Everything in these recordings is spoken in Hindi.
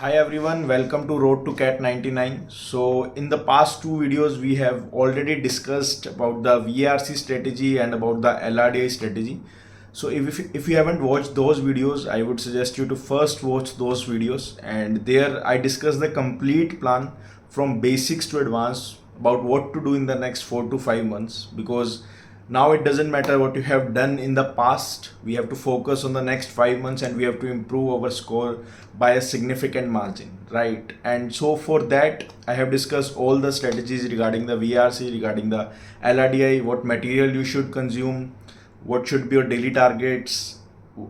Hi everyone, welcome to Road to Cat 99. So in the past two videos we have already discussed about the VRC strategy and about the LRDI strategy. So if you haven't watched those videos, I would suggest you to first watch those videos, and there I discuss the complete plan from basics to advanced about what to do in the next 4 to 5 months, because now it doesn't matter what you have done in the past. We have to focus on the next 5 months and we have to improve our score by a significant margin, right? And so for that I have discussed all the strategies regarding the VRC, regarding the LRDI, what material you should consume, what should be your daily targets,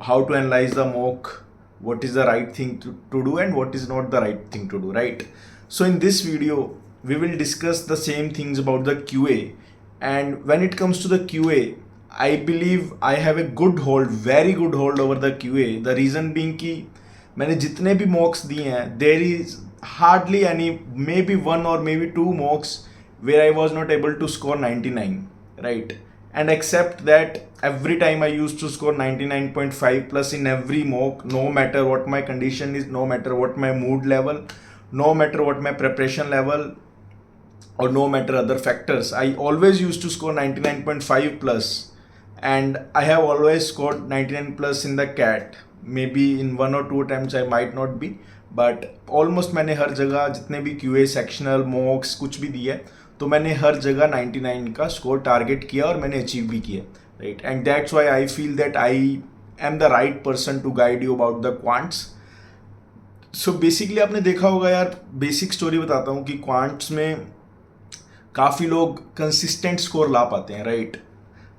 how to analyze the mock, what is the right thing to do and what is not the right thing to do, right? So in this video we will discuss the same things about the QA. And when it comes to the QA, I believe I have a good hold, very good hold over the QA. The reason being कि मैंने जितने भी mocks दिए हैं, there is hardly any, maybe one or maybe two mocks where I was not able to score 99, right? And except that, every time I used to score 99.5 plus in every mock, no matter what my condition is, no matter what my mood level, no matter what my preparation level, or no matter other factors, I always used to score 99.5 plus, and I have always scored 99 plus in the CAT. Maybe in one or two attempts I might not be, but almost मैंने हर जगह जितने भी QA सेक्शनल मॉक्स कुछ भी दिया है, तो मैंने हर जगह 99 का स्कोर टारगेट किया और मैंने अचीव भी किया, right? And that's why I feel that I am the right person to guide you about the quants. So basically आपने देखा होगा यार, बेसिक स्टोरी बताता हूँ कि क्वांट्स में काफ़ी लोग कंसिस्टेंट स्कोर ला पाते हैं, right?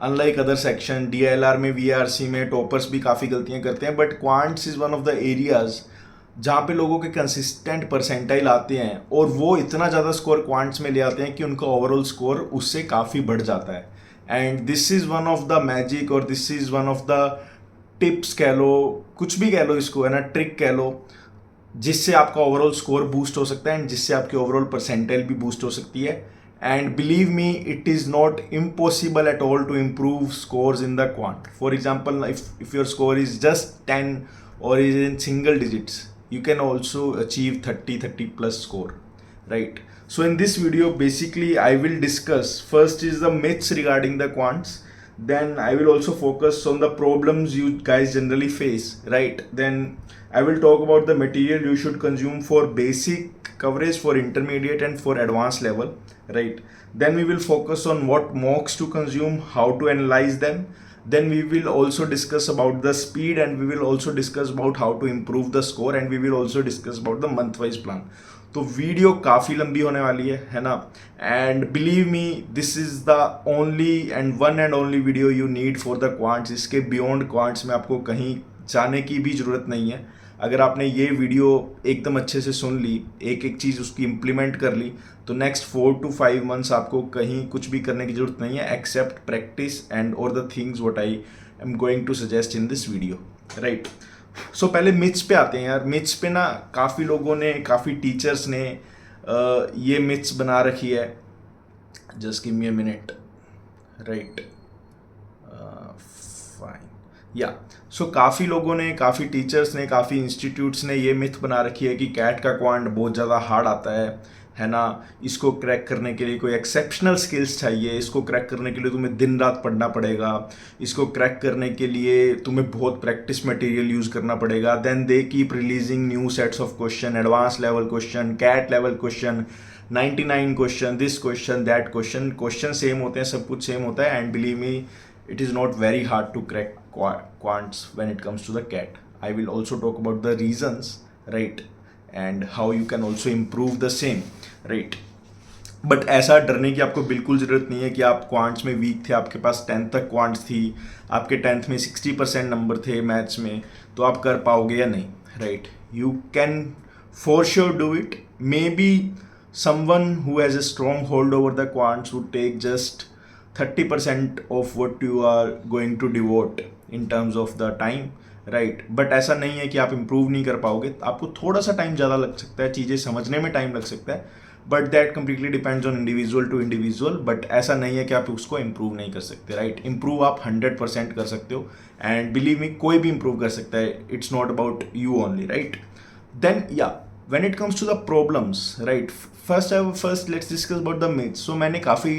Unlike other section, DLR में, VRC में टॉपर्स भी काफ़ी गलतियां करते हैं, but quants is one of the areas जहाँ पे लोगों के कंसिस्टेंट परसेंटाइल आते हैं और वो इतना ज़्यादा स्कोर क्वांट्स में ले आते हैं कि उनका ओवरऑल स्कोर उससे काफ़ी बढ़ जाता है. And this is one of the magic, और this is one of the tips कह लो, कुछ भी कह लो इसको, है ना, ट्रिक कह लो, जिससे आपका ओवरऑल स्कोर बूस्ट हो सकता है एंड जिससे आपकी ओवरऑल परसेंटाइल भी बूस्ट हो सकती है. And believe me, it is not impossible at all to improve scores in the quant. For example, if your score is just 10 or is in single digits, you can also achieve 30 plus score, right? So in this video, basically I will discuss, first is the myths regarding the quants, then I will also focus on the problems you guys generally face, right? Then I will talk about the material you should consume for basic coverage, for intermediate and for advanced level, right? Then we will focus on what mocks to consume, how to analyze them. Then we will also discuss about the speed, and we will also discuss about how to improve the score, and we will also discuss about the month wise plan. तो वीडियो काफ़ी लंबी होने वाली है ना? And believe me, this is the only and one and only video you need for the quants. इसके बियॉन्ड क्वांट्स में आपको कहीं जाने की भी ज़रूरत नहीं है. अगर आपने ये वीडियो एकदम अच्छे से सुन ली, एक एक चीज़ उसकी इम्प्लीमेंट कर ली, तो नेक्स्ट 4 to 5 मंथ्स आपको कहीं कुछ भी करने की ज़रूरत नहीं है एक्सेप्ट प्रैक्टिस एंड और the things what I am going to suggest in this video, right? So पहले मिथ्स पे आते हैं यार. मिथ्स पे ना काफ़ी लोगों ने, काफ़ी टीचर्स ने ये मिथ्स बना रखी है. Just give me a minute, right? Fine, या सो काफ़ी लोगों ने, काफ़ी टीचर्स ने, काफ़ी इंस्टीट्यूट्स ने ये मिथ बना रखी है कि कैट का क्वांट बहुत ज़्यादा हार्ड आता है ना? इसको क्रैक करने के लिए कोई एक्सेप्शनल स्किल्स चाहिए, इसको क्रैक करने के लिए तुम्हें दिन रात पढ़ना पड़ेगा, इसको क्रैक करने के लिए तुम्हें बहुत प्रैक्टिस मटेरियल यूज़ करना पड़ेगा. Then they keep releasing new sets of question, advance level question, CAT level question, 99 question, this question, that question. Question same होते हैं, सब कुछ सेम होता है, and believe me, it is not very hard to crack quants when it comes to the CAT. I will also talk about the reasons, right? And how you can also improve the same, right? But ऐसा डरने की आपको बिल्कुल ज़रूरत नहीं है कि आप क्वांट्स में वीक थे, आपके पास 10th तक क्वांट्स थी, आपके 10th में 60% नंबर थे मैथ्स में, तो आप कर पाओगे या नहीं, right? You can for sure do it. May be someone who has a strong hold over the quants would take just 30% of what you are going to devote in terms of the time, right? But ऐसा नहीं है कि आप इम्प्रूव नहीं कर पाओगे. आपको थोड़ा सा टाइम ज़्यादा लग सकता है, चीज़ें समझने में टाइम लग सकता है, but that completely depends on individual to individual. But ऐसा नहीं है कि आप उसको इम्प्रूव नहीं कर सकते, राइट? इम्प्रूव आप 100% कर सकते हो, एंड बिलीव मी, कोई भी इम्प्रूव कर सकता है. It's not about you only, right? Then या when it comes to the problems, right? First let's discuss about the myths. So मैंने काफ़ी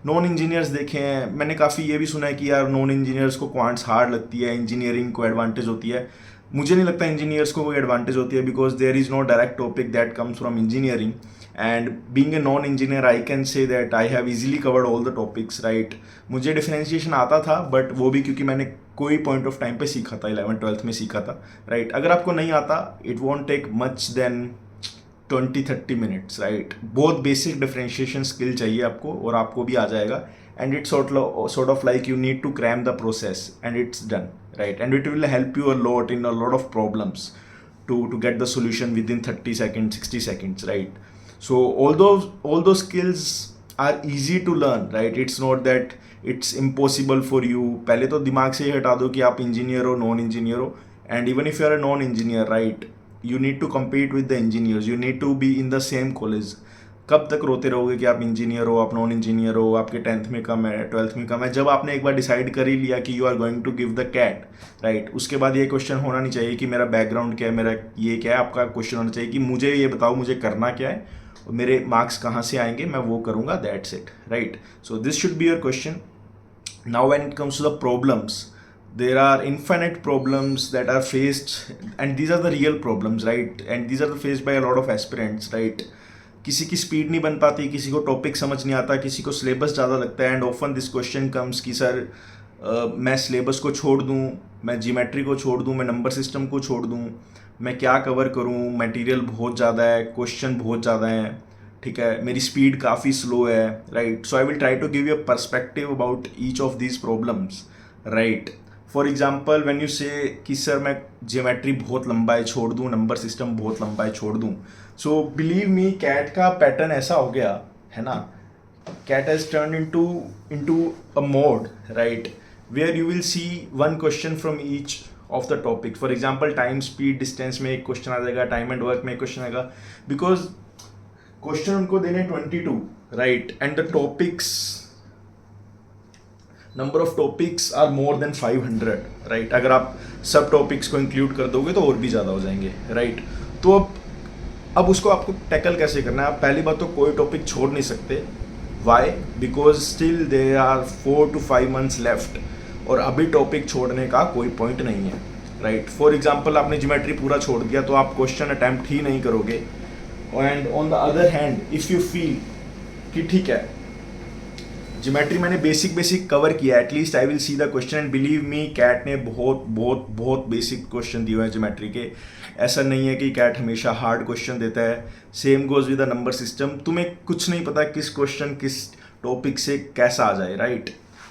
नॉन इंजीनियर्स देखे हैं, मैंने काफ़ी ये भी सुना है कि यार नॉन इंजीनियर्स को क्वांट्स हार्ड लगती है, इंजीनियरिंग को एडवांटेज होती है. मुझे नहीं लगता इंजीनियर्स को कोई एडवांटेज होती है, because there is no direct topic that comes from engineering. And being a non engineer I can say that I have easily covered all the topics, right. मुझे डिफरेंशिएशन आता था, बट वो भी क्योंकि मैंने कोई पॉइंट ऑफ टाइम पे सीखा था, 11th-12th में सीखा था, राइट. अगर आपको नहीं आता, it won't take much than 20-30 minutes, right. बहुत बेसिक डिफरेंशिएशन स्किल चाहिए आपको, और आपको भी आ जाएगा. And it's sort of like you need to cram the process and it's done, right. And it will help you a lot in a lot of problems to get the solution within 30 seconds, 60 seconds, right. So all those skills are easy to learn, right. It's not that it's impossible for you. पहले तो दिमाग से ही हटा दो कि आप इंजीनियर हो, नॉन इंजीनियर हो. And even if you are a non engineer, right, you need to compete with the engineers, you need to be in the same college. कब तक रोते रहोगे कि आप इंजीनियर हो, आप नॉन इंजीनियर हो, आपके 10th में कम है, 12th में कम है. जब आपने एक बार डिसाइड कर ही लिया कि you are going to give the CAT, right, उसके बाद ये क्वेश्चन होना नहीं चाहिए कि मेरा बैकग्राउंड क्या है, मेरा ये क्या है. आपका क्वेश्चन होना चाहिए कि मुझे ये बताओ मुझे करना क्या है, और मेरे मार्क्स कहाँ से आएंगे, मैं वो करूँगा, that's it, right. So this should be your question. Now when it comes to the problems, there are infinite problems that are faced, and these are the real problems, right. And these are faced by a lot of aspirants, right. किसी की स्पीड नहीं बन पाती, किसी को टॉपिक समझ नहीं आता, किसी को सिलेबस ज़्यादा लगता है. And often this question comes कि सर मैं सिलेबस को छोड़ दूँ, मैं जियोमेट्री को छोड़ दूँ, मैं नंबर सिस्टम को छोड़ दूँ, मैं क्या कवर करूँ, मटेरियल बहुत ज़्यादा है, क्वेश्चन बहुत ज़्यादा है, ठीक है, मेरी स्पीड काफ़ी स्लो है, right. So I will try to give you a perspective about each of these problems, right. For example when you say कि सर मैं जियोमेट्री बहुत लंबा है छोड़ दूँ, नंबर सिस्टम बहुत लंबा है छोड़ दूँ. सो बिलीव मी, कैट का पैटर्न ऐसा हो गया है ना, CAT has turn into a mode, right, where you will see one question from each of the topic. For example time, speed, distance में एक क्वेश्चन आ जाएगा, टाइम एंड वर्क में एक क्वेश्चन आएगा, बिकॉज क्वेश्चन उनको देने 22, right. And the topics, number of topics are more than 500, right. अगर आप सब टॉपिक्स को इंक्लूड कर दोगे तो और भी ज़्यादा हो जाएंगे, राइट. तो अब उसको आपको टैकल कैसे करना है. आप पहली बात तो कोई टॉपिक छोड़ नहीं सकते. Why? Because still there are 4 to 5 months left, और अभी टॉपिक छोड़ने का कोई पॉइंट नहीं है, राइट. फॉर एग्जाम्पल आपने ज्योमेट्री पूरा छोड़ दिया तो आप क्वेश्चन अटैम्प्ट ही नहीं करोगे. And on the other hand if you feel कि ठीक है ज्योमेट्री मैंने बेसिक कवर किया, at least I will see the question. And believe me, CAT ने बहुत बेसिक क्वेश्चन दिए हुए हैं ज्योमेट्री के. ऐसा नहीं है कि कैट हमेशा हार्ड क्वेश्चन देता है. Same goes with the number system. तुम्हें कुछ नहीं पता किस क्वेश्चन किस टॉपिक से कैसा आ जाए, राइट.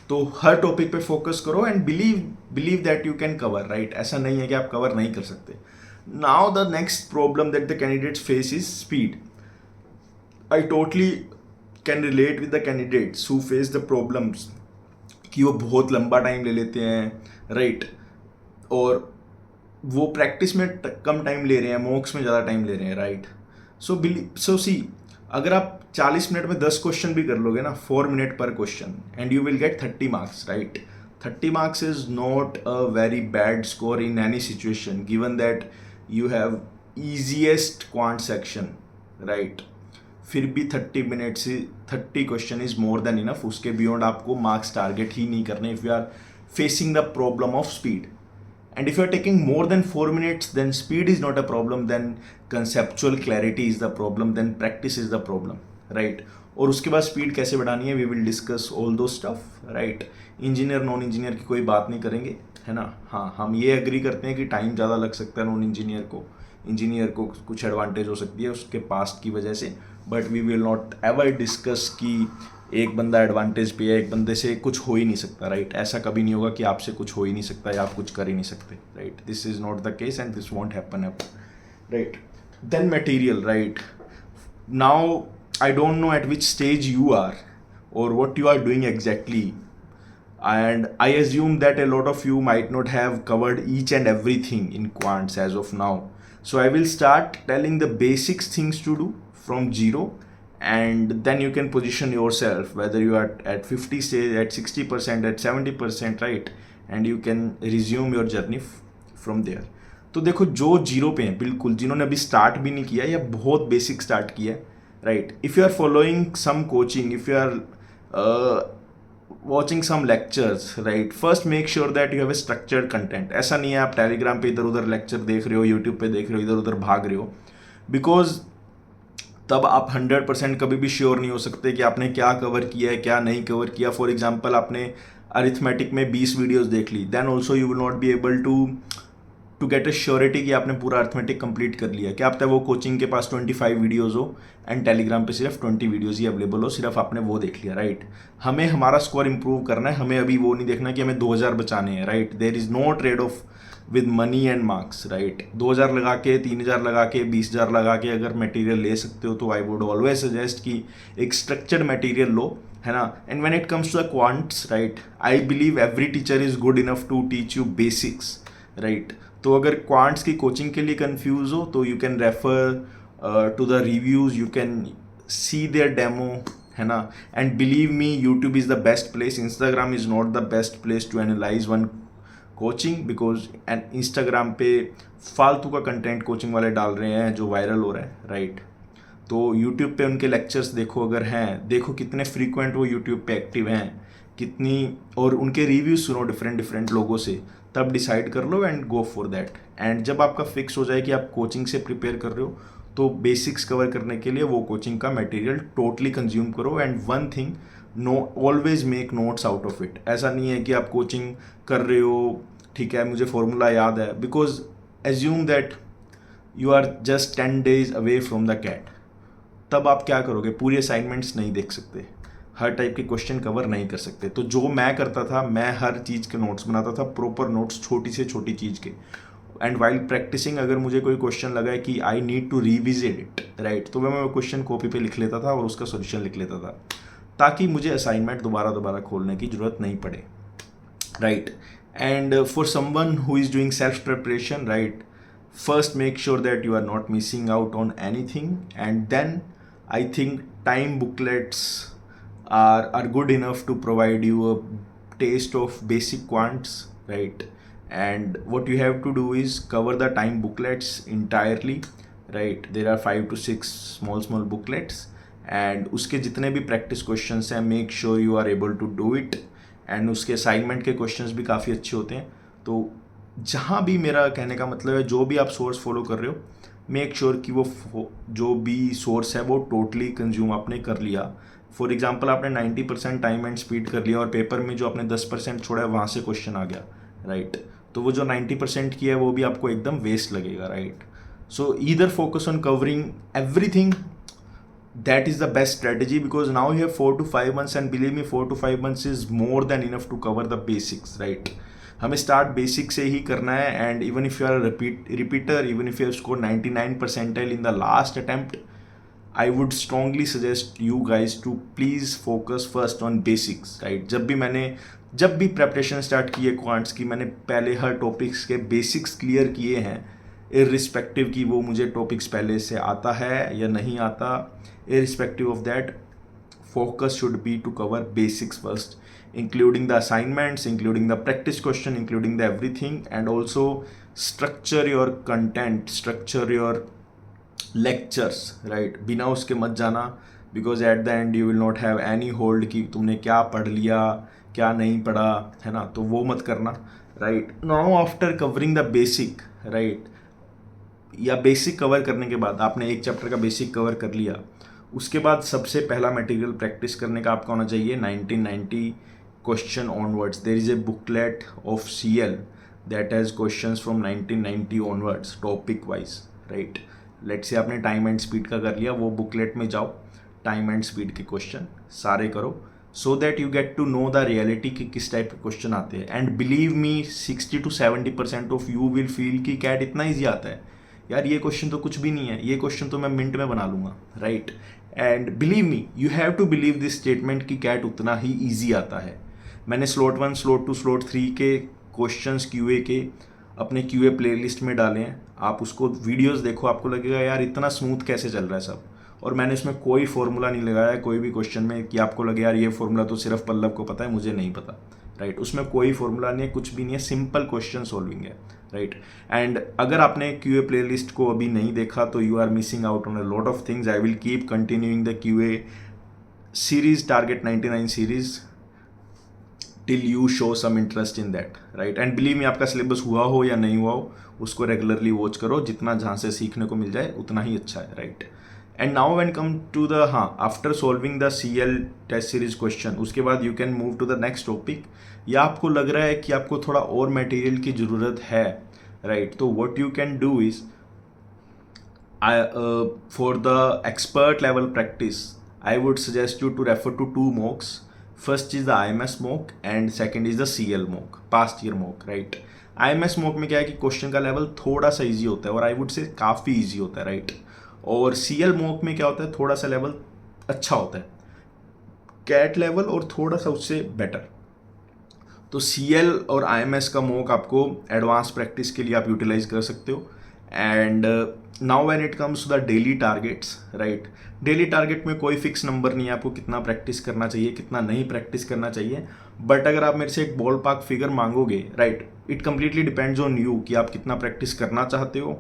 तो हर टॉपिक पे फोकस करो and believe that you can cover, right. ऐसा नहीं है कि आप कवर नहीं कर सकते. Now the next problem that the candidates face is speed. I totally can relate with the candidates who face the problems कि वो बहुत लंबा टाइम ले लेते हैं, राइट. और वो प्रैक्टिस में कम टाइम ले रहे हैं, मॉक्स में ज़्यादा टाइम ले रहे हैं, राइट. सो सी, अगर आप 40 मिनट में 10 क्वेश्चन भी कर लोगे ना, 4 मिनट पर question, and you will get 30 marks, right. 30 marks is not a very bad score in any situation, given that you have easiest quant section, right. फिर भी 30 मिनट से 30 question is more than enough. उसके बियॉन्ड आपको मार्क्स टारगेट ही नहीं करने if you are facing the problem of speed. And if you are taking more than 4 minutes, then speed is not a problem, then conceptual clarity is the problem, then practice is the problem, right. और उसके बाद स्पीड कैसे बढ़ानी है, we will discuss all those stuff, right. Engineer non engineer की कोई बात नहीं करेंगे, है ना. हाँ, हम ये एग्री करते हैं कि टाइम ज़्यादा लग सकता है नॉन इंजीनियर को कुछ एडवांटेज हो सकती है उसके पास्ट की वजह से, but we will not ever discuss कि एक बंदा एडवांटेज पे है, एक बंदे से कुछ हो ही नहीं सकता, राइट. ऐसा कभी नहीं होगा कि आपसे कुछ हो ही नहीं सकता या आप कुछ कर ही नहीं सकते, right. This is not the case and this won't happen, right. Then material, right. Now I don't know at which stage you are और what you are doing exactly, and I assume that a lot of you might not have covered each and everything in quants as of now. So I will start telling the basics things to do from zero, and then you can position yourself whether you are at 50 stage, at 60%, at 70%, right. And you can resume your journey from there. तो देखो जो जीरो पे हैं बिल्कुल, जिन्होंने अभी स्टार्ट भी नहीं किया या बहुत बेसिक स्टार्ट किया है, right, if you are following some coaching, if you are watching some lectures, right, first make sure that you have a structured content. ऐसा नहीं है आप टेलीग्राम पे इधर उधर लेक्चर देख रहे हो, यूट्यूब पे देख रहे हो, इधर उधर भाग रहे हो, बिकॉज तब आप 100% कभी भी श्योर नहीं हो सकते कि आपने क्या कवर किया है, क्या नहीं कवर किया। फॉर एग्जाम्पल आपने अरिथमेटिक में 20 वीडियोस देख ली, then also you will not be able to get a surety कि आपने पूरा अरिथमेटिक कंप्लीट कर लिया। क्या पता है वो कोचिंग के पास 25 वीडियोस हो एंड टेलीग्राम पे सिर्फ 20 वीडियोस ही अवेलेबल हो, सिर्फ आपने वो देख लिया, राइट। हमें हमारा स्कोर इंप्रूव करना है, हमें अभी वो नहीं देखना कि हमें 2000 बचाने हैं, right. There is no trade off with money and marks, right. 2000 लगा के, 3000 लगा के, 20,000 लगा के अगर मटेरियल ले सकते हो तो आई वुड ऑलवेज सजेस्ट कि एक स्ट्रक्चर्ड मटेरियल लो, है ना। And when it comes to the quants, right, I believe every teacher is good enough to teach you basics, right. तो अगर क्वांट्स की कोचिंग के लिए कंफ्यूज हो तो you can refer to the reviews, you can see there demo, है ना। And believe me, YouTube is the best place, Instagram is not the best place to analyse one coaching, because and Instagram पे फालतू का कंटेंट कोचिंग वाले डाल रहे हैं जो वायरल हो रहा है, राइट। तो यूट्यूब पे उनके लेक्चर्स देखो, अगर हैं, देखो कितने फ्रीक्वेंट वो यूट्यूब पे एक्टिव हैं, कितनी, और उनके रिव्यूज सुनो डिफरेंट डिफरेंट लोगों से, तब डिसाइड कर लो and go for that. And जब आपका फिक्स हो जाए कि आप कोचिंग से प्रिपेयर कर रहे हो तो बेसिक्स कवर करने के लिए वो कोचिंग का मटेरियल टोटली कंज्यूम करो। And one thing, no, always make notes out of it. ऐसा नहीं है कि आप कोचिंग कर रहे हो, ठीक है, मुझे फॉर्मूला याद है, because assume that you are just 10 days away from the CAT, तब आप क्या करोगे, पूरी असाइनमेंट्स नहीं देख सकते, हर टाइप के क्वेश्चन कवर नहीं कर सकते। तो जो मैं करता था, मैं हर चीज़ के नोट्स बनाता था, प्रॉपर नोट्स, छोटी से छोटी चीज़ के। एंड वाइल प्रैक्टिसिंग अगर मुझे कोई क्वेश्चन लगा है कि I need to revisit it, right, तो मैं क्वेश्चन कॉपी पे लिख लेता था और उसका सोल्यूशन लिख लेता था, ताकि मुझे असाइनमेंट दोबारा खोलने की ज़रूरत नहीं पड़े, right. And for someone who is doing self preparation, right, first make sure that you are not missing out on anything, and then I think time booklets are good enough to provide you a taste of basic quants, right. And what you have to do is cover the time booklets entirely, right. There are 5 to 6 small booklets, and उसके जितने भी practice questions हैं, make sure you are able to do it. And उसके असाइनमेंट के क्वेश्चंस भी काफ़ी अच्छे होते हैं। तो जहाँ भी, मेरा कहने का मतलब है, जो भी आप सोर्स फॉलो कर रहे हो, मेक श्योर कि वो जो भी सोर्स है वो टोटली कंज्यूम आपने कर लिया। फॉर एग्जांपल आपने 90% टाइम एंड स्पीड कर लिया और पेपर में जो आपने 10% छोड़ा है वहाँ से क्वेश्चन आ गया, राइट, तो वो जो 90% किया है वो भी आपको एकदम वेस्ट लगेगा, right. So either focus on covering everything, that is the best strategy, because now you have 4 to 5 months, and believe me 4 to 5 months is more than enough to cover the basics, right. हमें स्टार्ट बेसिक से ही करना है। And even if you are repeater, even if you have score 99 percentile in the last attempt, I would strongly suggest you guys to please focus first on basics, right। जब भी प्रेपरेशन स्टार्ट की है क्वांट्स की, मैंने पहले हर टॉपिक्स के बेसिक्स क्लियर किए हैं, इररिस्पेक्टिव कि वो मुझे टॉपिक्स पहले से आता है या नहीं आता। Irrespective of that, focus should be to cover basics first, including the assignments, including the practice question, including the everything, and also structure your content, structure your lectures, right। बिना उसके मत जाना, because at the end you will not have any hold कि तुमने क्या पढ़ लिया, क्या नहीं पढ़ा, है ना। तो वो मत करना, right। Now after covering the basic, right, या बेसिक कवर करने के बाद, आपने एक चैप्टर का बेसिक कवर कर लिया, उसके बाद सबसे पहला मटेरियल प्रैक्टिस करने का आपका होना चाहिए 1990 question onwards. There is a booklet of CL that has questions from 1990 onwards topic wise, right. Let's say आपने टाइम एंड स्पीड का कर लिया, वो बुकलेट में जाओ, टाइम एंड स्पीड के क्वेश्चन सारे करो, so that you get to know the reality कि किस टाइप के क्वेश्चन आते हैं। And believe me 60 to 70% of you will feel कि कैट इतना ईजी आता है, यार ये क्वेश्चन तो कुछ भी नहीं है, ये क्वेश्चन तो मैं मिनट में बना लूँगा, right. And believe me, you have to believe this statement कि कैट उतना ही ईजी आता है। मैंने स्लॉट 1, स्लॉट 2, स्लॉट 3 के क्वेश्चंस QA के अपने QA प्लेलिस्ट में डाले हैं, आप उसको वीडियोस देखो, आपको लगेगा यार इतना स्मूथ कैसे चल रहा है सब। और मैंने इसमें कोई फॉर्मूला नहीं लगाया है कोई भी क्वेश्चन में कि आपको लगे यार ये फॉर्मूला तो सिर्फ पल्लव को पता है, मुझे नहीं पता, राइट। उसमें कोई फॉर्मूला नहीं है, कुछ भी नहीं है, सिंपल क्वेश्चन सॉल्विंग है, राइट। एंड अगर आपने QA प्लेलिस्ट को अभी नहीं देखा तो you are missing out on a lot of things. I will keep continuing the QA series, target 99 series, till you show some interest in that, right. And believe me, आपका सिलेबस हुआ हो या नहीं हुआ हो, उसको रेगुलरली वॉच करो, जितना जहाँ से सीखने को मिल जाए उतना ही अच्छा है, right. And now when come to the, हाँ, after solving the CL test series question, उसके बाद you can move to the next topic. या आपको लग रहा है कि आपको थोड़ा और मटेरियल की ज़रूरत है, राइट, तो what you can do is, for the expert level practice, I would suggest you to refer to two mocks. First is the IMS mock and second is the CL mock, past year mock, right. IMS mock में क्या है कि क्वेश्चन का लेवल थोड़ा सा इजी होता है और आई वुड से काफ़ी इजी होता है, राइट। और CL mock में क्या होता है, थोड़ा सा लेवल अच्छा होता है, कैट लेवल और थोड़ा सा उससे बेटर। तो CL और IMS का मॉक आपको एडवांस प्रैक्टिस के लिए आप यूटिलाइज कर सकते हो। And now when it comes to the daily targets, right, daily target में कोई फिक्स नंबर नहीं है आपको कितना प्रैक्टिस करना चाहिए, कितना नहीं प्रैक्टिस करना चाहिए। बट अगर आप मेरे से एक बॉल पार्क फिगर मांगोगे, right, it completely depends on you कि आप कितना प्रैक्टिस करना चाहते हो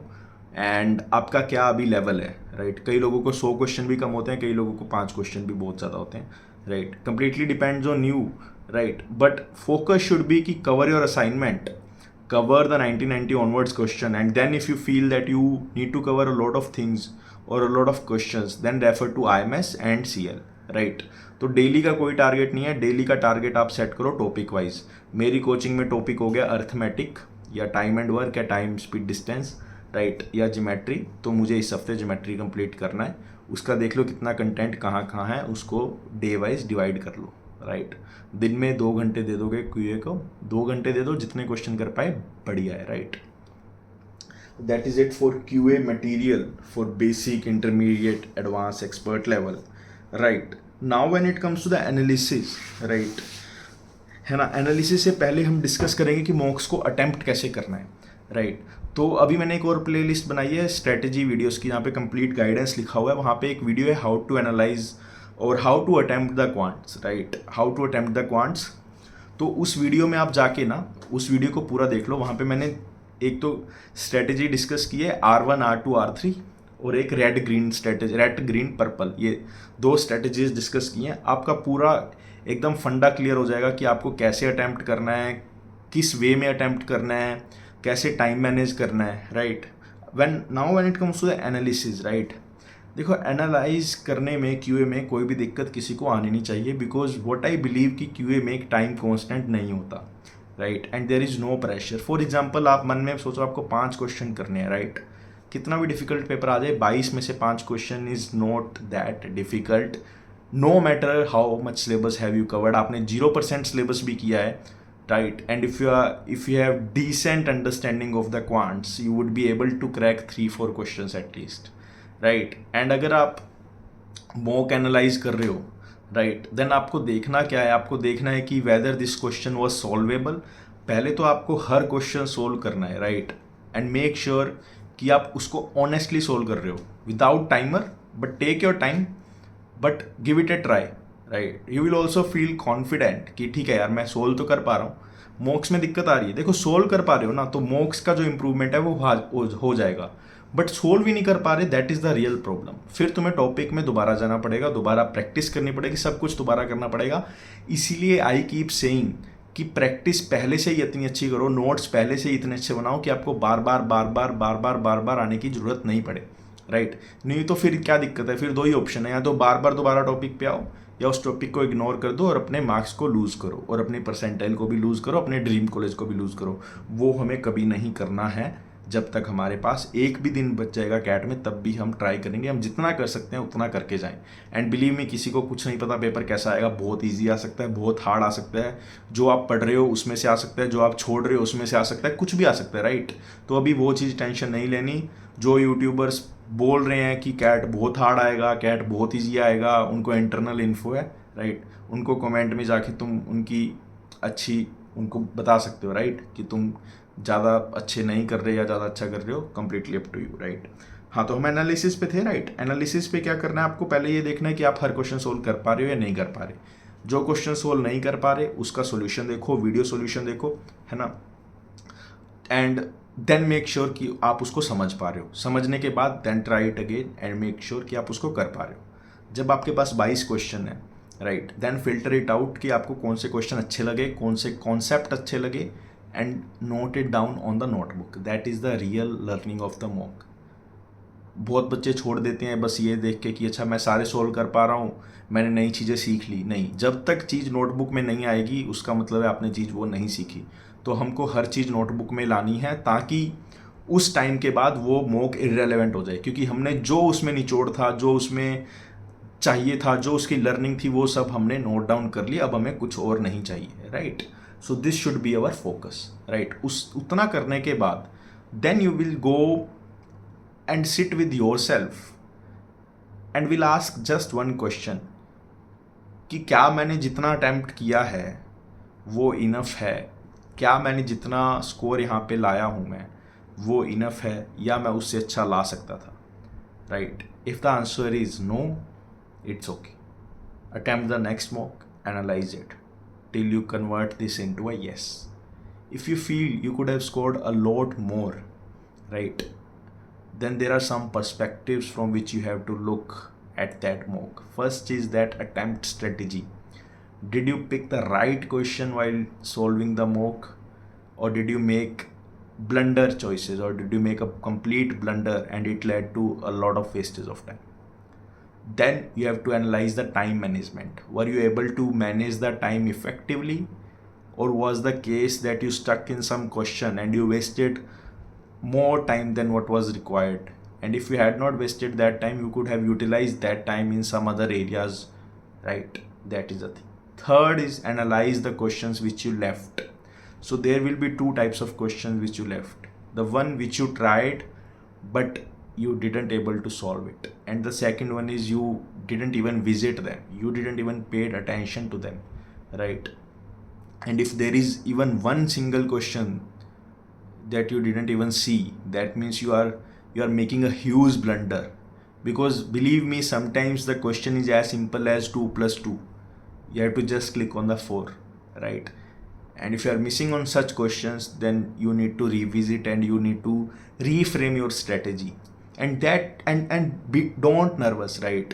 एंड आपका क्या अभी लेवल है, राइट। कई लोगों को 100 क्वेश्चन भी कम होते हैं, कई लोगों को 5 क्वेश्चन भी बहुत ज़्यादा होते हैं, right. Completely depends on you, right. But focus should be कि cover your assignment, cover the 1990 onwards question, and then if you feel that you need to cover a lot of things or a lot of questions, then refer to IMS and CL, right। तो डेली का कोई टारगेट नहीं है, डेली का टारगेट आप सेट करो टॉपिक वाइज। मेरी कोचिंग में टॉपिक हो गया अर्थमेटिक या टाइम एंड वर्क या टाइम स्पीड डिस्टेंस, राइट, या ज्योमेट्री, तो मुझे इस हफ्ते ज्योमेट्री कंप्लीट करना है। उसका देख लो कितना कंटेंट कहाँ कहाँ है, उसको डे वाइज डिवाइड कर लो, राइट। दिन में 2 घंटे दे दोगे QA को, 2 घंटे दे दो, जितने क्वेश्चन कर पाए बढ़िया है, right. That is it for QA material for basic, intermediate, advance, expert level, right. Now when it comes to the analysis, right, है ना, एनालिसिस से पहले हम डिस्कस करेंगे कि मॉक्स को अटेम्प्ट कैसे करना है, राइट। तो अभी मैंने एक और प्लेलिस्ट बनाई है स्ट्रेटेजी वीडियोस की, जहाँ पे कंप्लीट गाइडेंस लिखा हुआ है। वहाँ पे एक वीडियो है हाउ टू एनालाइज और how to attempt the quants, right, how to attempt the quants. तो उस वीडियो में आप जाके ना उस वीडियो को पूरा देख लो। वहाँ पे मैंने एक तो स्ट्रेटेजी डिस्कस की है R1, R2, R3, और एक red green strategy, red green purple, ये 2 स्ट्रेटेजीज डिस्कस की हैं। आपका पूरा एकदम फंडा क्लियर हो जाएगा कि आपको कैसे अटेम्प्ट करना है, किस वे में अटेम्प्ट करना है, कैसे टाइम मैनेज करना है, right. Now when it comes to the analysis, right, देखो एनालाइज करने में QA में कोई भी दिक्कत किसी को आनी नहीं चाहिए, बिकॉज व्हाट आई बिलीव कि QA में एक टाइम कांस्टेंट नहीं होता, right, and there is no pressure. For example आप मन में सोचो आपको 5 क्वेश्चन करने हैं, राइट, कितना भी डिफिकल्ट पेपर आ जाए, 22 में से 5 question is not that difficult, no matter how much syllabus have you covered. आपने 0% सिलेबस भी किया है, right, and if you have decent understanding of the quants, you would be able to crack 3-4 question at least, right. And अगर आप मॉक एनालाइज कर रहे हो, राइट, देन आपको देखना क्या है, आपको देखना है कि whether this question was solvable. पहले तो आपको हर क्वेश्चन सोल्व करना है, राइट, एंड मेक श्योर कि आप उसको ऑनेस्टली सोल्व कर रहे हो without timer, but take your time, but give it a try, right. You will also feel confident कि ठीक है यार मैं सोल्व तो कर पा रहा हूँ। मॉक्स में दिक्कत आ रही है, देखो सोल्व कर पा रहे हो ना, तो मॉक्स का जो इम्प्रूवमेंट है वो हो जाएगा, बट सोल्व भी नहीं कर पा रहे, that is the real problem. फिर तुम्हें टॉपिक में दोबारा जाना पड़ेगा, दोबारा प्रैक्टिस करनी पड़ेगी, सब कुछ दोबारा करना पड़ेगा। इसीलिए आई कीप सेइंग कि प्रैक्टिस पहले से ही इतनी अच्छी करो, नोट्स पहले से ही इतने अच्छे बनाओ कि आपको बार बार आने की जरूरत नहीं पड़े, राइट। नहीं तो फिर क्या दिक्कत है, फिर 2 ही ऑप्शन है, या तो बार बार दोबारा टॉपिक पे आओ, या उस टॉपिक को इग्नोर कर दो और अपने मार्क्स को लूज़ करो, और अपने परसेंटाइल को भी लूज़ करो, अपने ड्रीम कॉलेज को भी लूज़ करो। वो हमें कभी नहीं करना है। जब तक हमारे पास एक भी दिन बच जाएगा कैट में, तब भी हम ट्राई करेंगे, हम जितना कर सकते हैं उतना करके जाएं। एंड बिलीव मी, किसी को कुछ नहीं पता पेपर कैसा आएगा, बहुत ईजी आ सकता है, बहुत हार्ड आ सकता है, जो आप पढ़ रहे हो उसमें से आ सकता है, जो आप छोड़ रहे हो उसमें से आ सकता है, कुछ भी आ सकता है, राइट। तो अभी वो चीज़ टेंशन नहीं लेनी। जो यूट्यूबर्स बोल रहे हैं कि कैट बहुत हार्ड आएगा, कैट बहुत ईजी आएगा, उनको इंटरनल इन्फो है, राइट, उनको कमेंट में जाके तुम उनको बता सकते हो, राइट, कि तुम ज़्यादा अच्छे नहीं कर रहे या ज़्यादा अच्छा कर रहे हो, completely up to you, right. हाँ, तो हम एनालिसिस पे थे, राइट। एनालिसिस पे क्या करना है आपको, पहले ये देखना है कि आप हर क्वेश्चन सोल्व कर पा रहे हो या नहीं कर पा रहे। जो क्वेश्चन सोल्व नहीं कर पा रहे उसका सोल्यूशन देखो, वीडियो सोल्यूशन देखो, है ना। एंड देन मेक श्योर कि आप उसको समझ पा रहे हो, समझने के बाद then try it again and make sure कि आप उसको कर पा रहे हो। जब आपके पास 22 क्वेश्चन है, right, then filter it out कि आपको कौन से क्वेश्चन अच्छे लगे, कौन से कॉन्सेप्ट अच्छे लगे, and note it down on the notebook. That is the real learning of the mock. बहुत बच्चे छोड़ देते हैं बस ये देख के कि अच्छा मैं सारे सोल्व कर पा रहा हूँ, मैंने नई चीज़ें सीख ली। नहीं, जब तक चीज़ नोटबुक में नहीं आएगी उसका मतलब है आपने चीज़ वो नहीं सीखी। तो हमको हर चीज़ नोटबुक में लानी है ताकि उस टाइम के बाद वो मॉक इररेलेवेंट हो जाए, क्योंकि हमने जो उसमें निचोड़ था, जो उसमें चाहिए था, जो उसकी लर्निंग थी, वो सब हमने नोट डाउन कर लिया। अब हमें कुछ और नहीं चाहिए, right. So this should be our focus, right. उस उतना करने के बाद then you will go and sit with yourself and will ask just one question कि क्या मैंने जितना अटैम्प्ट किया है वो इनफ है, क्या मैंने जितना स्कोर यहाँ पे लाया हूँ मैं वो इनफ है, या मैं उससे अच्छा ला सकता था, right. If the answer is no, it's okay, attempt the next mock, analyze it till you convert this into a yes. If you feel you could have scored a lot more, right, then there are some perspectives from which you have to look at that mock. First is that attempt strategy. Did you pick the right question while solving the mock, or did you make blunder choices, or did you make a complete blunder and it led to a lot of wastage of time? Then you have to analyze the time management. Were you able to manage the time effectively, or was the case that you stuck in some question and you wasted more time than what was required? And if you had not wasted that time, you could have utilized that time in some other areas, right? That is the thing. Third is analyze the questions which you left. So there will be two types of questions which you left: the one which you tried but you didn't able to solve it, and the second one is you didn't even visit them, you didn't even paid attention to them, right? And if there is even one single question that you didn't even see, that means you are making a huge blunder. Because believe me, sometimes the question is as simple as 2 plus 2. You have to just click on the 4, right? And if you are missing on such questions, then you need to revisit and you need to reframe your strategy. And be don't nervous, right?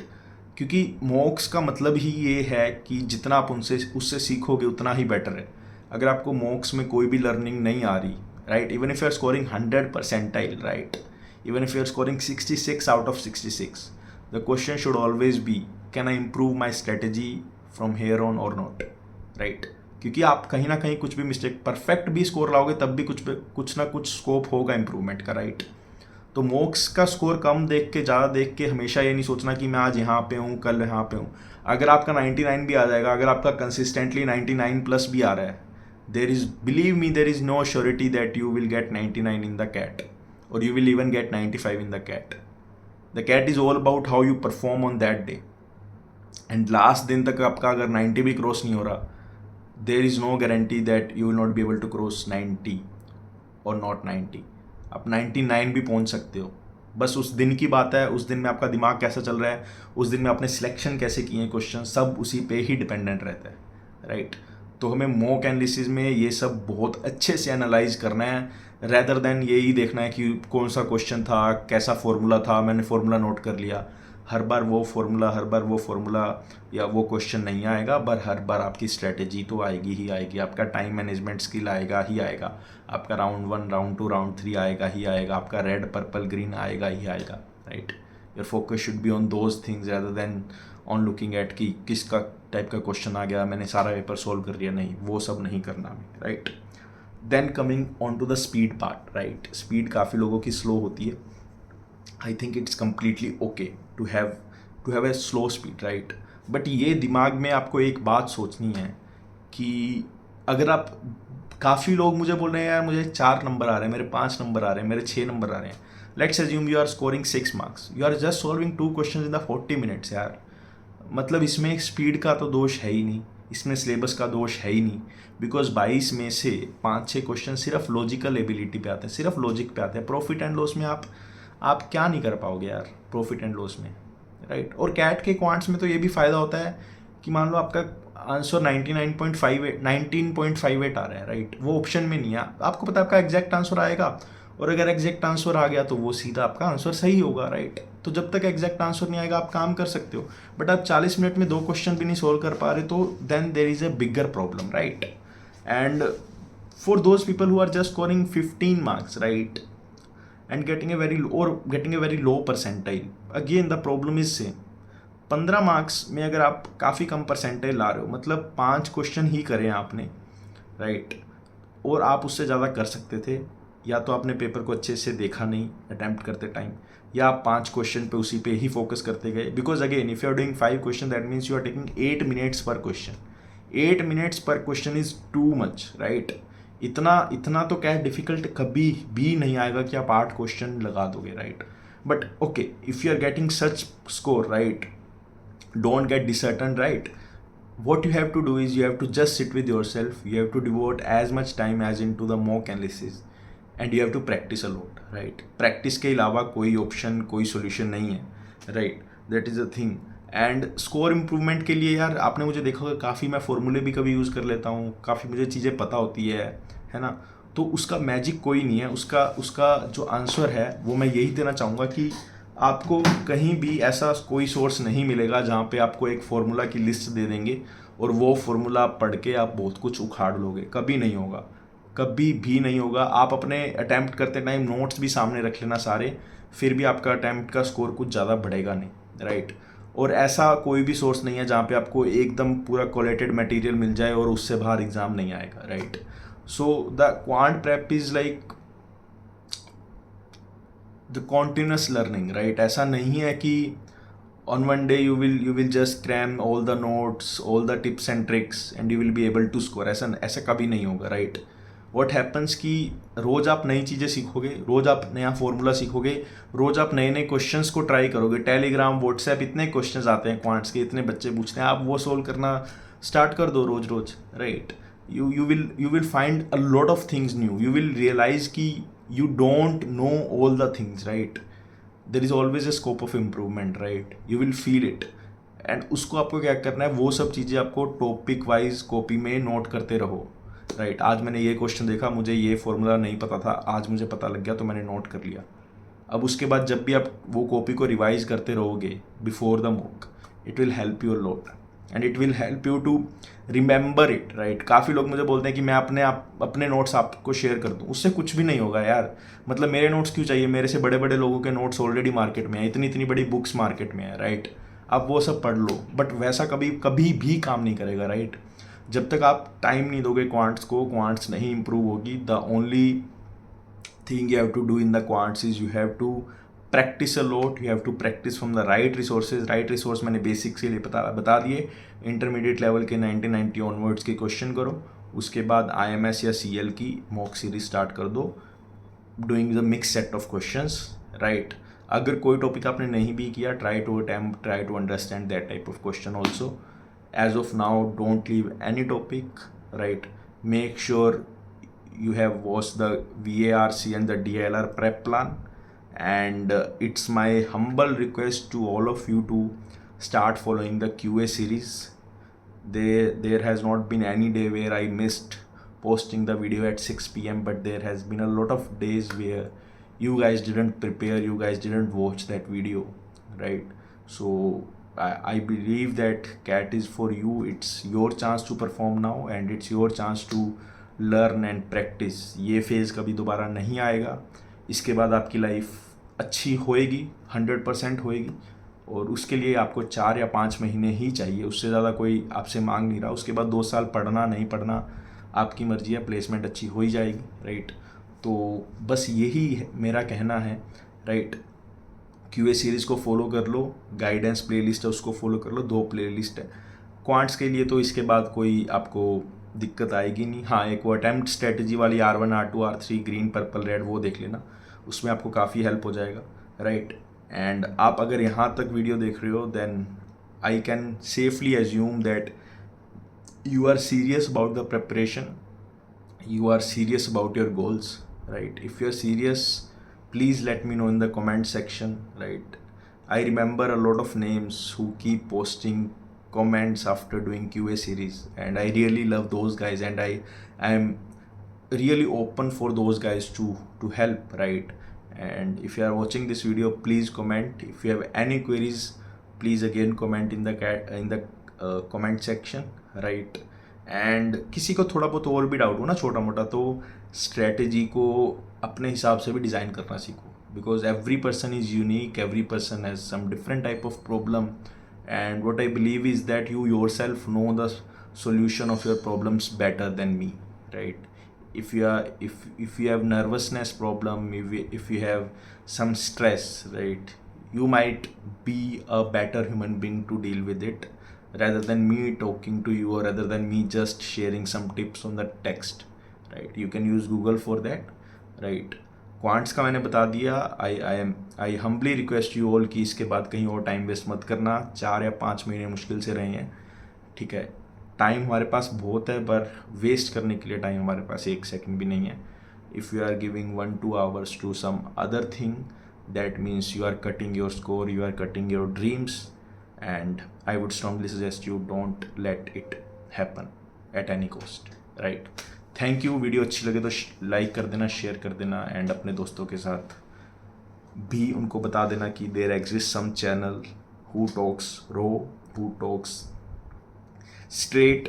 क्योंकि मॉक्स का मतलब ही ये है कि जितना आप उससे सीखोगे उतना ही बेटर है। अगर आपको मॉक्स में कोई भी लर्निंग नहीं आ रही, right, even if you are scoring 100 percentile, right, even if you are scoring 66 out of 66, the question should always be, can I improve my strategy from here on or not, right? क्योंकि आप कहीं ना कहीं कुछ भी मिस्टेक, परफेक्ट भी स्कोर लाओगे तब भी कुछ ना कुछ स्कोप होगा इंप्रूवमेंट का, राइट। तो मॉक्स का स्कोर कम देख के, ज़्यादा देख के हमेशा ये नहीं सोचना कि मैं आज यहाँ पे हूँ कल यहाँ पे हूँ। अगर आपका 99 भी आ जाएगा, अगर आपका कंसिस्टेंटली 99 प्लस भी आ रहा है, believe me, there is no surety that you will get 99 in the CAT, or you will even get 95 in the CAT. The CAT is all about how you perform on that day. And last दिन तक आपका अगर 90 भी क्रॉस नहीं हो रहा, there is no guarantee that you will not be able to cross 90 or not 90. आप 99 भी पहुंच सकते हो। बस उस दिन की बात है, उस दिन में आपका दिमाग कैसा चल रहा है, उस दिन में आपने सिलेक्शन कैसे किए हैं क्वेश्चन, सब उसी पे ही डिपेंडेंट रहता है, राइट। तो हमें मॉक एनालिसिस में ये सब बहुत अच्छे से एनालाइज करना है, रेदर देन यही देखना है कि कौन सा क्वेश्चन था, कैसा फॉर्मूला था, मैंने फॉर्मूला नोट कर लिया। हर बार वो फॉर्मूला या वो क्वेश्चन नहीं आएगा, पर हर बार आपकी स्ट्रेटेजी तो आएगी ही आएगी, आपका टाइम मैनेजमेंट स्किल आएगा ही आएगा, आपका राउंड 1, राउंड 2, राउंड 3 आएगा ही आएगा, आपका रेड, पर्पल, ग्रीन आएगा ही आएगा, right. Your focus should be on those things rather than on looking at कि किसका टाइप का क्वेश्चन आ गया, मैंने सारा पेपर सोल्व कर लिया। नहीं, वो सब नहीं करना हमें, right. Then coming on to the speed part, right. Speed काफ़ी लोगों की स्लो होती है। I think it's completely okay to have a slow speed, right. But ये दिमाग में आपको एक बात सोचनी है कि अगर आप, काफ़ी लोग मुझे बोल रहे हैं यार मुझे 4 नंबर आ रहे हैं, मेरे 5 नंबर आ रहे हैं, मेरे 6 नंबर आ रहे हैं। Let's assume you are scoring 6 marks, you are just solving 2 question in the 40 minutes यार। मतलब इसमें स्पीड का तो दोष है ही नहीं, इसमें सिलेबस का दोष है ही नहीं, बिकॉज 22 में से 5-6 क्वेश्चन सिर्फ लॉजिकल एबिलिटी पे आते हैं, सिर्फ लॉजिक पे आते हैं। प्रॉफिट एंड लॉस में आप क्या नहीं कर पाओगे यार, प्रॉफिट एंड लॉस में, राइट। और कैट के क्वांट्स में तो ये भी फ़ायदा होता है कि मान लो आपका आंसर 19.58 आ रहा है, राइट, वो ऑप्शन में नहीं है, आपको पता है आपका एग्जैक्ट आंसर आएगा, और अगर एग्जैक्ट आंसर आ गया तो वो सीधा आपका आंसर सही होगा, राइट। तो जब तक एग्जैक्ट आंसर नहीं आएगा आप काम कर सकते हो, बट आप 40 मिनट में 2 क्वेश्चन भी नहीं सोल्व कर पा रहे तो then there is a bigger problem, right. And for those people who are just scoring 15 marks, right, and getting a very low percentile, again the problem is same. 15 marks में अगर आप काफ़ी कम परसेंटेज ला रहे हो, मतलब 5 क्वेश्चन ही करें आपने, राइट, और आप उससे ज़्यादा कर सकते थे, या तो आपने पेपर को अच्छे से देखा नहीं अटैम्प्ट करते टाइम, या आप 5 क्वेश्चन पे उसी पे ही फोकस करते गए, because again if you are doing 5 question that means you are taking 8 minutes पर क्वेश्चन. 8 मिनट्स पर question is too much, right. इतना तो क्या डिफिकल्ट कभी भी नहीं आएगा कि आप 8 क्वेश्चन लगा दोगे, right. But okay, if you are getting such score, right, don't get disheartened, right. What you have to do is you have to just sit with yourself, you have to devote as much time as into the mock analysis and you have to practice a lot, right. Practice के अलावा कोई ऑप्शन, कोई सॉल्यूशन नहीं है, right. That is a thing. And score improvement के लिए यार आपने मुझे देखा होगा काफ़ी मैं फॉर्मूले भी कभी यूज़ कर लेता हूँ, काफ़ी मुझे चीज़ें पता होती है ना. तो उसका मैजिक कोई नहीं है, उसका जो आंसर है वो मैं यही देना चाहूँगा कि आपको कहीं भी ऐसा कोई सोर्स नहीं मिलेगा जहाँ पे आपको एक फार्मूला की लिस्ट दे देंगे और वो फार्मूला पढ़ के आप बहुत कुछ उखाड़ लोगे. कभी नहीं होगा, कभी भी नहीं होगा. आप अपने अटैम्प्ट करते टाइम नोट्स भी सामने रख लेना सारे, फिर भी आपका अटैम्प्ट का स्कोर कुछ ज़्यादा बढ़ेगा नहीं, राइट. और ऐसा कोई भी सोर्स नहीं है जहाँ पे आपको एकदम पूरा कोलेटेड मटेरियल मिल जाए और उससे बाहर एग्ज़ाम नहीं आएगा, right. So the quant prep is like the continuous learning, right. ऐसा नहीं है कि on one day you will just cram all the notes, all the tips and tricks and you will be able to score. ऐसा कभी नहीं होगा, राइट. व्हाट हैपन्स कि रोज़ आप नई चीज़ें सीखोगे, रोज़ आप नया फॉर्मूला सीखोगे, रोज़ आप नए नए क्वेश्चंस को ट्राई करोगे. टेलीग्राम, व्हाट्सएप, इतने क्वेश्चंस आते हैं क्वांट्स के, इतने बच्चे पूछते हैं, आप वो सोल्व करना स्टार्ट कर दो रोज़ रोज़, right. you will find a lot of things new. You will realize कि you don't know all the things, right. There is always a scope of improvement, right. You will feel it. And उसको आपको क्या करना है, वो सब चीज़ें आपको टॉपिक वाइज कॉपी में नोट करते रहो, राइट. आज मैंने ये क्वेश्चन देखा, मुझे ये फॉर्मूला नहीं पता था, आज मुझे पता लग गया तो मैंने नोट कर लिया. अब उसके बाद जब भी आप वो कॉपी को रिवाइज करते रहोगे before the mock, it will help you a lot and it will help you to remember it, right. काफ़ी लोग मुझे बोलते हैं कि मैं अपने नोट्स आपको शेयर कर दूँ. उससे कुछ भी नहीं होगा यार. मतलब मेरे नोट्स क्यों चाहिए, मेरे से बड़े बड़े लोगों के नोट्स ऑलरेडी मार्केट में है, इतनी बड़ी बुक्स मार्केट में है, राइट. आप वो सब पढ़ लो, बट वैसा कभी भी काम नहीं करेगा, राइट. जब तक आप टाइम नहीं दोगे क्वांट्स को, क्वांट्स नहीं इम्प्रूव होगी. The only thing you have to do in the quants is you have to practice a lot. You have to practice from the right resources. right resource मैंने बेसिक्स के लिए बता दिए. इंटरमीडिएट लेवल के 1990 ऑनवर्ड्स के क्वेश्चन करो, उसके बाद IMS या CL की मॉक सीरीज स्टार्ट कर दो, doing the mix set of questions, right. अगर कोई टॉपिक आपने नहीं भी किया, try to understand that type of question also. As of now don't leave any topic, right. Make sure you have watched the VARC and the DLR prep plan, and it's my humble request to all of you to start following the QA series. There has not been any day where I missed posting the video at 6 p.m, but there has been a lot of days where you guys didn't prepare, you guys didn't watch that video, right. So I believe that CAT is for you. It's your chance to perform now and it's your chance to learn and practice. ये फेज़ कभी दोबारा नहीं आएगा. इसके बाद आपकी लाइफ अच्छी होएगी, 100% होएगी, और उसके लिए आपको 4 या 5 महीने ही चाहिए, उससे ज़्यादा कोई आपसे मांग नहीं रहा. उसके बाद 2 साल पढ़ना नहीं पढ़ना आपकी मर्जी है, प्लेसमेंट अच्छी हो ही जाएगी, राइट. तो बस यही मेरा कहना है, राइट. QA सीरीज़ को फॉलो कर लो, गाइडेंस प्लेलिस्ट है उसको फॉलो कर लो, 2 प्लेलिस्ट है क्वांट्स के लिए, तो इसके बाद कोई आपको दिक्कत आएगी नहीं. हाँ, एक वो अटैम्प्ट स्ट्रेटजी वाली R1, R2, R3, green, purple, red, वो देख लेना, उसमें आपको काफ़ी हेल्प हो जाएगा, राइट. एंड आप अगर यहाँ तक वीडियो देख रहे हो, then I can safely assume that you are serious about the preparation, you are serious about your goals, right. If you are serious, please let me know in the comment section, right. I remember a lot of names who keep posting comments after doing QA series and I really love those guys, and I am really open for those guys to help, right? And if you are watching this video, please comment. If you have any queries, please again comment in the comment section, right? And किसी को थोड़ा बहुत और भी डाउट हो ना छोटा मोटा, तो स्ट्रेटजी को अपने हिसाब से भी डिज़ाइन करना सीखो, because every person is unique, every person has some different type of problem, and what I believe is that you yourself know the solution of your problems better than me, right? If you are, if you have nervousness problem, if you have some stress, right, you might be a better human being to deal with it, rather than me talking to you, or rather than me just sharing some tips on the text, right? You can use Google for that, right? क्वांट्स का मैंने बता दिया. I humbly request you all कि इसके बाद कहीं और टाइम वेस्ट मत करना. 4 या 5 महीने मुश्किल से रहे हैं, ठीक है? टाइम हमारे पास बहुत है, पर वेस्ट करने के लिए टाइम हमारे पास 1 सेकंड भी नहीं है. If you are giving 1-2 hours to some other thing, that means you are cutting your score, you are cutting your dreams, and I would strongly suggest you don't let it happen at any cost, right? Thank you. Video अच्छी लगे तो लाइक कर देना, शेयर कर देना, एंड अपने दोस्तों के साथ भी उनको बता देना कि there exist some channel who talks raw, who talks straight,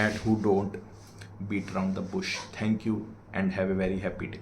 and who don't beat around the bush. Thank you and have a very happy day.